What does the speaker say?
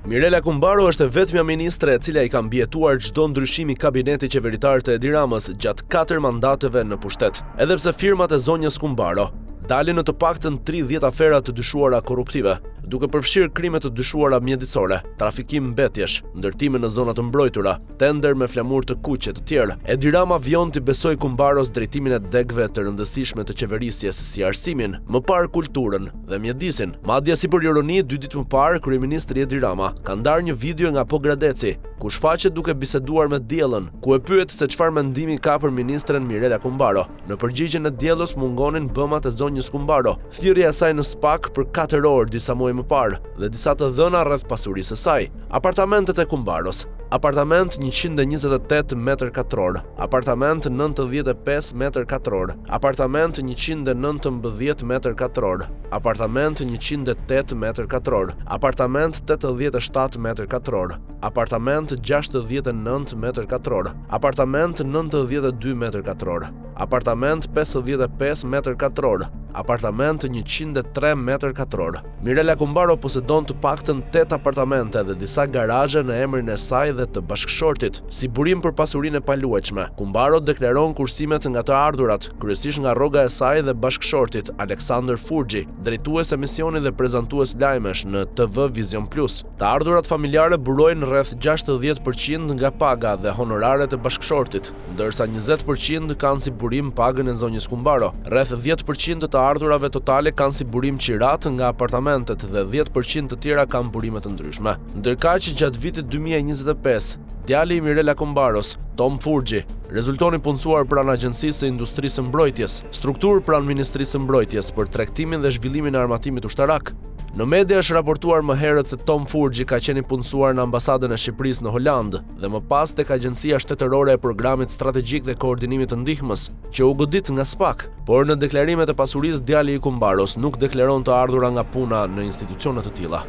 Mirela Kumbaro është e vetmja ministre e cila i ka mbijetuar çdo ndryshim i kabinetit qeveritar të Edi Ramës gjatë 4 mandateve në pushtet. Edhe pse firmat e zonjës Kumbaro dalin në të paktën 30 afera të dyshuara korruptive, duke përfshirë krime të dyshuara mjedisore, trafikim mbetjesh, ndërtime në zona të mbrojtura, tender me flamur të kuqe të tjerë. Edi Rama vion t'i besoj Kumbaros drejtimin e degëve të rëndësishme të qeverisjes si arsimin, më parë kulturën dhe mjedisin. Madje si për ironi, 2 ditë më parë, kryeministri Edi Rama ka ndarë një video nga Pogradeci, ku shfaqet duke biseduar me diellën, ku e pyet se çfarë mendimi ka për ministren Mirela Kumbaro. Në përgjigjen e diellës mungonin bëmat e zonjës Kumbaro, thirrja e saj në SPAK për 4 orë disa muaj më parë dhe disa të dhëna rreth pasurisë së saj. Apartamentet e Kumbaros: apartament 128 m2, apartament 95 m2, apartament 119 m2, apartament 108 m2, apartament 87 m2, apartament 69 m2, apartament 92 m2, apartament 55 m2, apartament 103 m2. Mirela Kumbaro posedon të paktën 8 apartamente dhe disa garazhe në emrin e saj dhe të bashkëshortit. Si burim për pasurinë e paluajtshme, Kumbaro deklaron kursimet nga të ardhurat, kryesisht nga rroga e saj dhe bashkëshortit Aleksandër Furgji, drejtues emisioni dhe prezantues lajmesh në TV Vision Plus. Të ardhurat familjare burojnë rreth 60% nga paga dhe honoraret e bashkëshortit, ndërsa 20% kanë si burim pagën e zonjës Kumbaro. Rreth 10% të ardhurave totale kanë si burim qirat nga apartamentet dhe 10% të tjera kanë burime të ndryshme. Ndërkaq, gjatë vitit 2025, djali i Mirela Kumbaros, Tom Furgji, rezultoni punësuar pranë Agjencisë së Industrisë së Mbrojtjes, strukturë pranë Ministrisë së Mbrojtjes për tregtimin dhe zhvillimin e armatimit ushtarak. Në media është raportuar më herët se Tom Furgji ka qenë punësuar në ambasadën e Shqipërisë në Holandë dhe më pas tek Agjencia Shtetërore e Programit Strategjik dhe Koordinimit të Ndihmës, që u godit nga SPAK, por në deklarimet e pasurisë djali i Kumbaros nuk deklaron të ardhura nga puna në institucione të tilla.